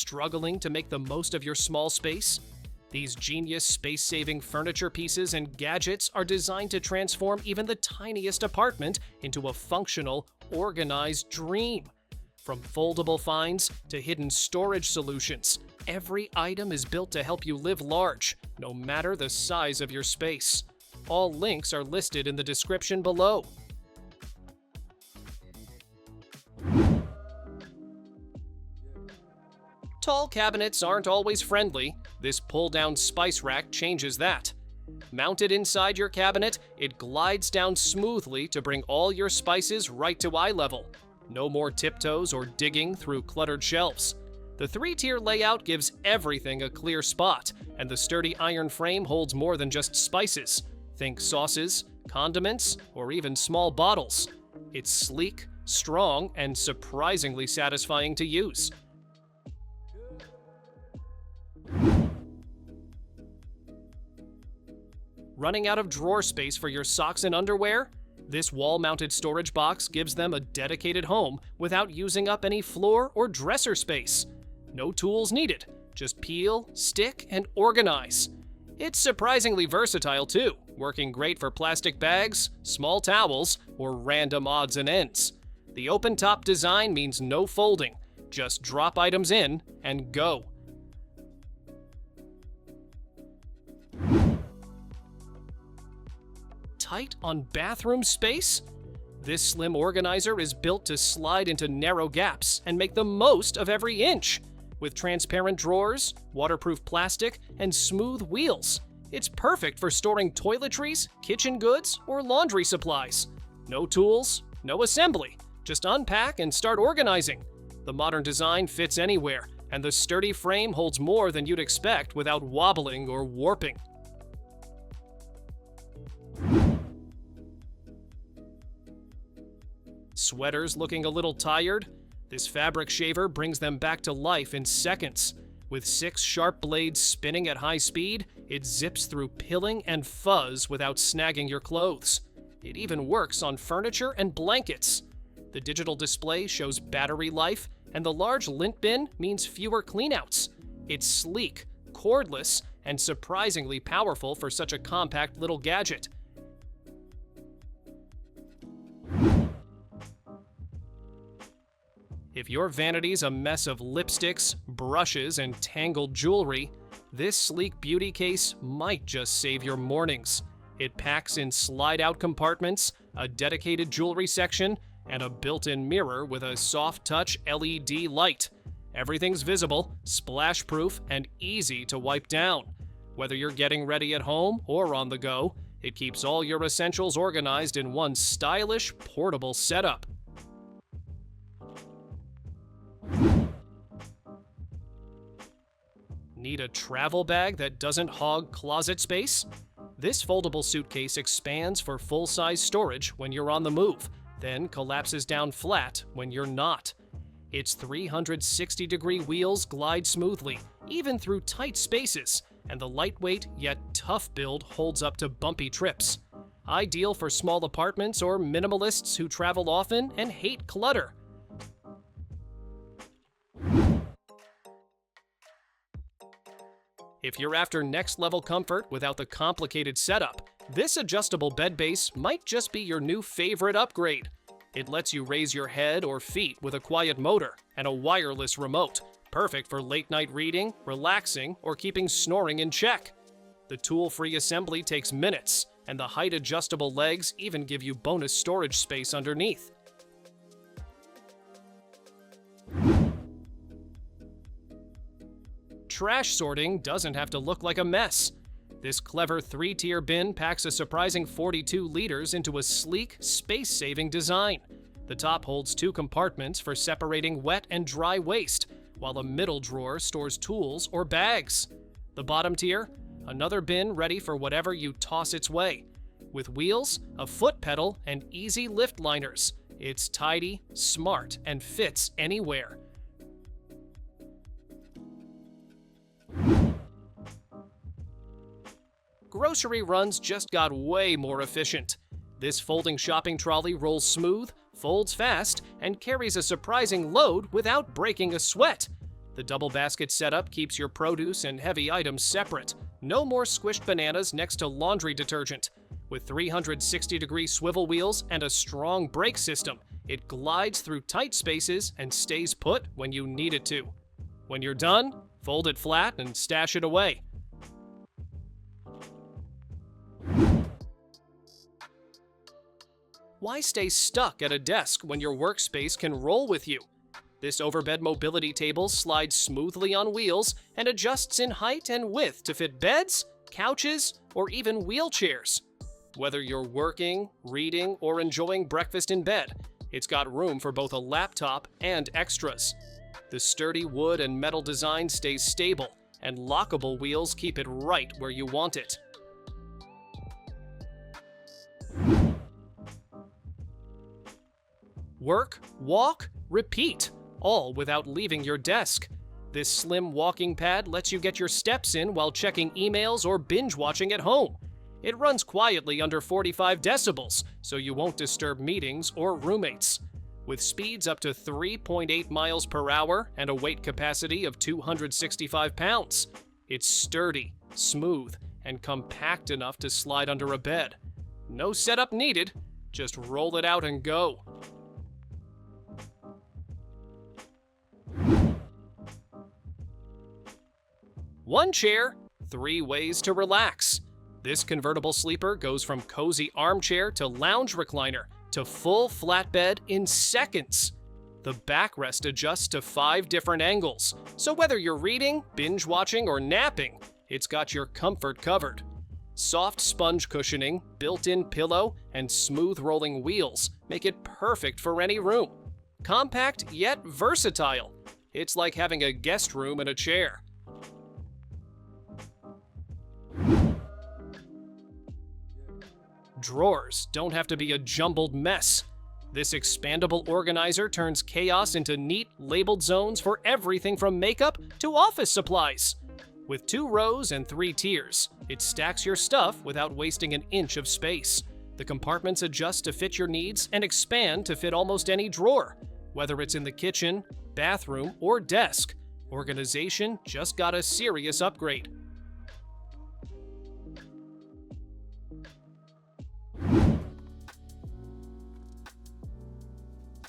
Struggling to make the most of your small space? These genius space-saving furniture pieces and gadgets are designed to transform even the tiniest apartment into a functional, organized dream. From foldable finds to hidden storage solutions, every item is built to help you live large, no matter the size of your space. All links are listed in the description below. Tall cabinets aren't always friendly. This pull-down spice rack changes that. Mounted inside your cabinet, it glides down smoothly to bring all your spices right to eye level. No more tiptoes or digging through cluttered shelves. The 3-tier layout gives everything a clear spot, and the sturdy iron frame holds more than just spices. Think sauces, condiments, or even small bottles. It's sleek, strong, and surprisingly satisfying to use. Running out of drawer space for your socks and underwear? This wall-mounted storage box gives them a dedicated home without using up any floor or dresser space. No tools needed, just peel, stick, and organize. It's surprisingly versatile too, working great for plastic bags, small towels, or random odds and ends. The open-top design means no folding, just drop items in and go. Tight on bathroom space? This slim organizer is built to slide into narrow gaps and make the most of every inch. With transparent drawers, waterproof plastic, and smooth wheels, it's perfect for storing toiletries, kitchen goods, or laundry supplies. No tools, no assembly, just unpack and start organizing. The modern design fits anywhere, and the sturdy frame holds more than you'd expect without wobbling or warping. Sweaters looking a little tired? This fabric shaver brings them back to life in seconds. With 6 sharp blades spinning at high speed, it zips through pilling and fuzz without snagging your clothes. It even works on furniture and blankets. The digital display shows battery life, and the large lint bin means fewer cleanouts. It's sleek, cordless, and surprisingly powerful for such a compact little gadget. If your vanity's a mess of lipsticks, brushes, and tangled jewelry, this sleek beauty case might just save your mornings. It packs in slide-out compartments, a dedicated jewelry section, and a built-in mirror with a soft-touch LED light. Everything's visible, splash-proof, and easy to wipe down. Whether you're getting ready at home or on the go, it keeps all your essentials organized in one stylish, portable setup. Need a travel bag that doesn't hog closet space? This foldable suitcase expands for full-size storage when you're on the move, then collapses down flat when you're not. Its 360-degree wheels glide smoothly, even through tight spaces, and the lightweight yet tough build holds up to bumpy trips. Ideal for small apartments or minimalists who travel often and hate clutter. If you're after next-level comfort without the complicated setup, this adjustable bed base might just be your new favorite upgrade. It lets you raise your head or feet with a quiet motor and a wireless remote, perfect for late-night reading, relaxing, or keeping snoring in check. The tool-free assembly takes minutes, and the height-adjustable legs even give you bonus storage space underneath. Trash sorting doesn't have to look like a mess. This clever 3-tier bin packs a surprising 42 liters into a sleek, space-saving design. The top holds 2 compartments for separating wet and dry waste, while the middle drawer stores tools or bags. The bottom tier, another bin ready for whatever you toss its way. With wheels, a foot pedal, and easy lift liners, it's tidy, smart, and fits anywhere. Grocery runs just got way more efficient. This folding shopping trolley rolls smooth, folds fast, and carries a surprising load without breaking a sweat. The double basket setup keeps your produce and heavy items separate. No more squished bananas next to laundry detergent. With 360-degree swivel wheels and a strong brake system, it glides through tight spaces and stays put when you need it to. When you're done, fold it flat and stash it away. Why stay stuck at a desk when your workspace can roll with you? This overbed mobility table slides smoothly on wheels and adjusts in height and width to fit beds, couches, or even wheelchairs. Whether you're working, reading, or enjoying breakfast in bed, it's got room for both a laptop and extras. The sturdy wood and metal design stays stable, and lockable wheels keep it right where you want it. Work, walk, repeat, all without leaving your desk. This slim walking pad lets you get your steps in while checking emails or binge watching at home. It runs quietly under 45 decibels, so you won't disturb meetings or roommates. With speeds up to 3.8 miles per hour and a weight capacity of 265 pounds, it's sturdy, smooth, and compact enough to slide under a bed. No setup needed, just roll it out and go. One chair, 3 ways to relax. This convertible sleeper goes from cozy armchair to lounge recliner to full flatbed in seconds. The backrest adjusts to 5 different angles, so whether you're reading, binge watching, or napping, it's got your comfort covered. Soft sponge cushioning, built-in pillow, and smooth rolling wheels make it perfect for any room. Compact yet versatile. It's like having a guest room in a chair. Drawers don't have to be a jumbled mess. This expandable organizer turns chaos into neat, labeled zones for everything from makeup to office supplies. With 2 rows and 3 tiers, it stacks your stuff without wasting an inch of space. The compartments adjust to fit your needs and expand to fit almost any drawer. Whether it's in the kitchen, bathroom, or desk, organization just got a serious upgrade.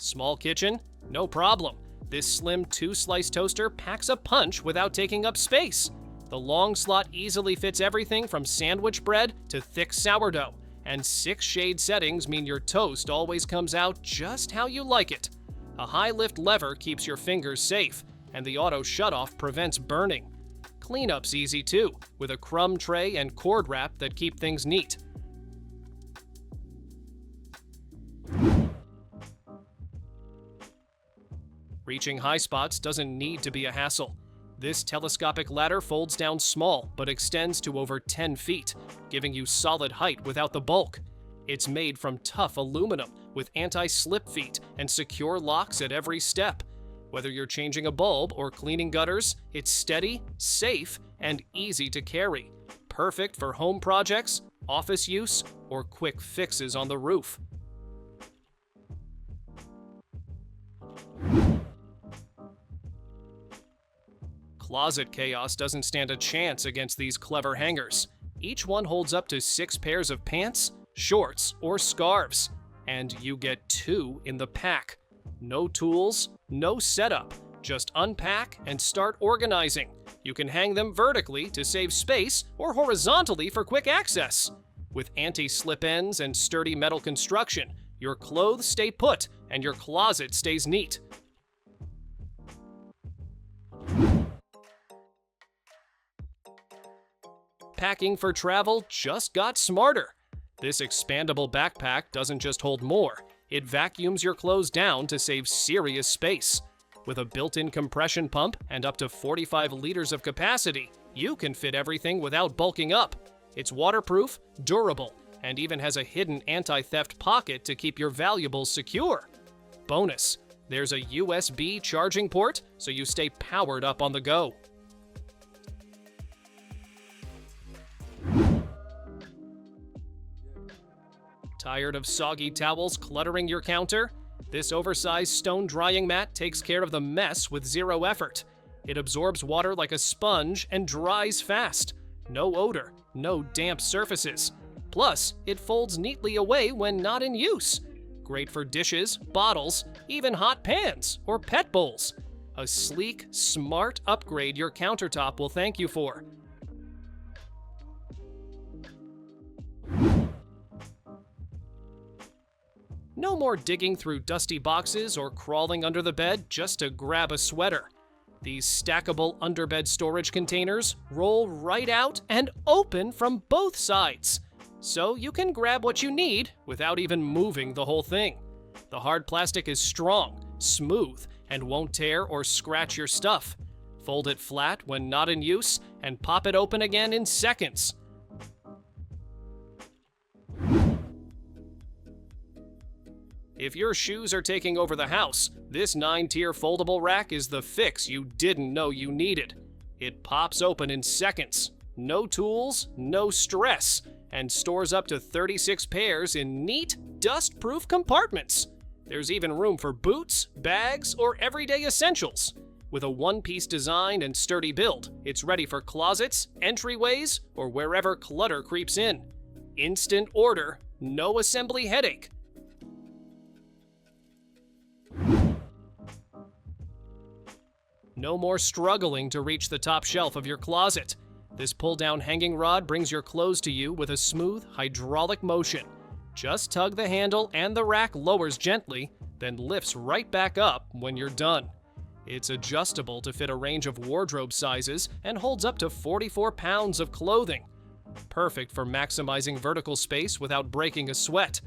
Small kitchen? No problem. This slim 2-slice toaster packs a punch without taking up space. The long slot easily fits everything from sandwich bread to thick sourdough, and 6 shade settings mean your toast always comes out just how you like it. A high-lift lever keeps your fingers safe, and the auto shutoff prevents burning. Cleanup's easy too, with a crumb tray and cord wrap that keep things neat. Reaching high spots doesn't need to be a hassle. This telescopic ladder folds down small but extends to over 10 feet, giving you solid height without the bulk. It's made from tough aluminum with anti-slip feet and secure locks at every step. Whether you're changing a bulb or cleaning gutters, it's steady, safe, and easy to carry. Perfect for home projects, office use, or quick fixes on the roof. Closet chaos doesn't stand a chance against these clever hangers. Each one holds up to 6 pairs of pants, shorts, or scarves, and you get 2 in the pack. No tools, no setup, just unpack and start organizing. You can hang them vertically to save space or horizontally for quick access. With anti-slip ends and sturdy metal construction, your clothes stay put and your closet stays neat. Packing for travel just got smarter. This expandable backpack doesn't just hold more, it vacuums your clothes down to save serious space. With a built-in compression pump and up to 45 liters of capacity, you can fit everything without bulking up. It's waterproof, durable, and even has a hidden anti-theft pocket to keep your valuables secure. Bonus, there's a USB charging port, so you stay powered up on the go. Tired of soggy towels cluttering your counter? This oversized stone drying mat takes care of the mess with 0 effort. It absorbs water like a sponge and dries fast. No odor, no damp surfaces. Plus, it folds neatly away when not in use. Great for dishes, bottles, even hot pans or pet bowls. A sleek, smart upgrade your countertop will thank you for. No more digging through dusty boxes or crawling under the bed just to grab a sweater. These stackable underbed storage containers roll right out and open from both sides, so you can grab what you need without even moving the whole thing. The hard plastic is strong, smooth, and won't tear or scratch your stuff. Fold it flat when not in use and pop it open again in seconds. If your shoes are taking over the house, this 9-tier foldable rack is the fix you didn't know you needed. It pops open in seconds. No tools, no stress, and stores up to 36 pairs in neat, dust-proof compartments. There's even room for boots, bags, or everyday essentials. With a one-piece design and sturdy build, it's ready for closets, entryways, or wherever clutter creeps in. Instant order, no assembly headache. No more struggling to reach the top shelf of your closet. This pull-down hanging rod brings your clothes to you with a smooth, hydraulic motion. Just tug the handle and the rack lowers gently, then lifts right back up when you're done. It's adjustable to fit a range of wardrobe sizes and holds up to 44 pounds of clothing. Perfect for maximizing vertical space without breaking a sweat.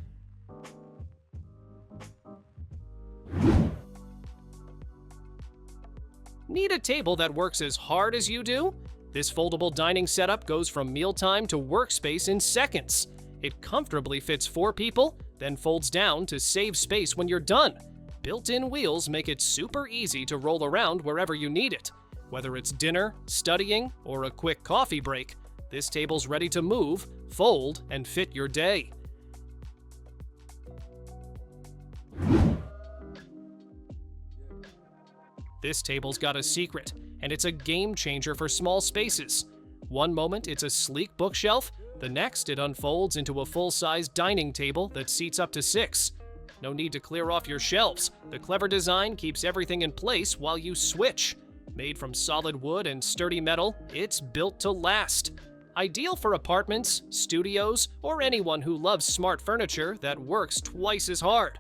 Need a table that works as hard as you do? This foldable dining setup goes from mealtime to workspace in seconds. It comfortably fits 4 people, then folds down to save space when you're done. Built-in wheels make it super easy to roll around wherever you need it. Whether it's dinner, studying, or a quick coffee break, this table's ready to move, fold, and fit your day. This table's got a secret, and it's a game changer for small spaces. One moment it's a sleek bookshelf, the next it unfolds into a full-size dining table that seats up to 6. No need to clear off your shelves. The clever design keeps everything in place while you switch. Made from solid wood and sturdy metal, it's built to last. Ideal for apartments, studios, or anyone who loves smart furniture that works twice as hard.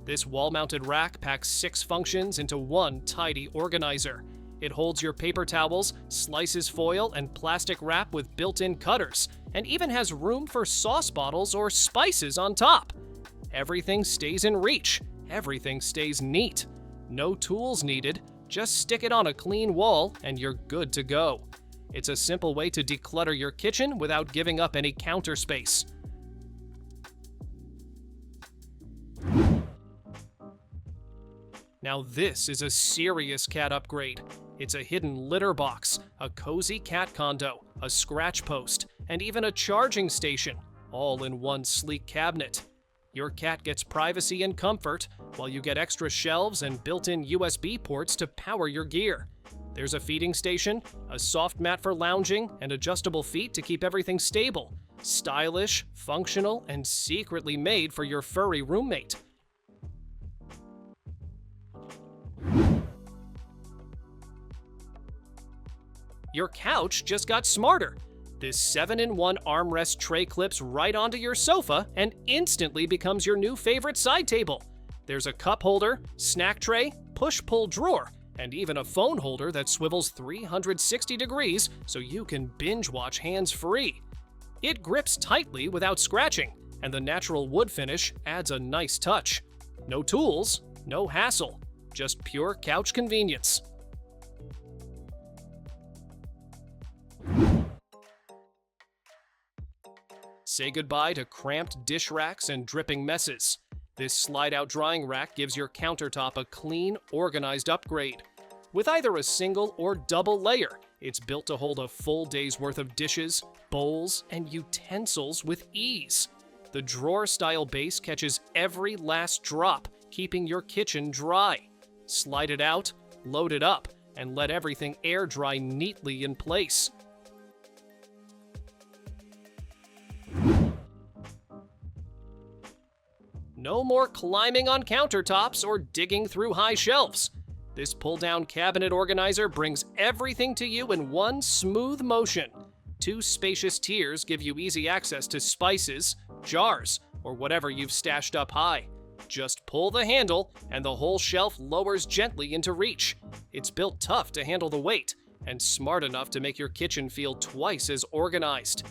This wall-mounted rack packs 6 functions into one tidy organizer. It holds your paper towels, slices foil and plastic wrap with built-in cutters, and even has room for sauce bottles or spices on top. Everything stays in reach. Everything stays neat. No tools needed. Just stick it on a clean wall and you're good to go. It's a simple way to declutter your kitchen without giving up any counter space. Now this is a serious cat upgrade. It's a hidden litter box, a cozy cat condo, a scratch post, and even a charging station, all in one sleek cabinet. Your cat gets privacy and comfort, while you get extra shelves and built-in USB ports to power your gear. There's a feeding station, a soft mat for lounging, and adjustable feet to keep everything stable. Stylish, functional, and secretly made for your furry roommate. Your couch just got smarter. This 7-in-1 armrest tray clips right onto your sofa and instantly becomes your new favorite side table. There's a cup holder, snack tray, push-pull drawer, and even a phone holder that swivels 360 degrees so you can binge-watch hands-free. It grips tightly without scratching, and the natural wood finish adds a nice touch. No tools, no hassle, just pure couch convenience. Say goodbye to cramped dish racks and dripping messes. This slide-out drying rack gives your countertop a clean, organized upgrade. With either a single or double layer, it's built to hold a full day's worth of dishes, bowls, and utensils with ease. The drawer-style base catches every last drop, keeping your kitchen dry. Slide it out, load it up, and let everything air dry neatly in place. No more climbing on countertops or digging through high shelves. This pull-down cabinet organizer brings everything to you in one smooth motion. 2 spacious tiers give you easy access to spices, jars, or whatever you've stashed up high. Just pull the handle and the whole shelf lowers gently into reach. It's built tough to handle the weight and smart enough to make your kitchen feel twice as organized.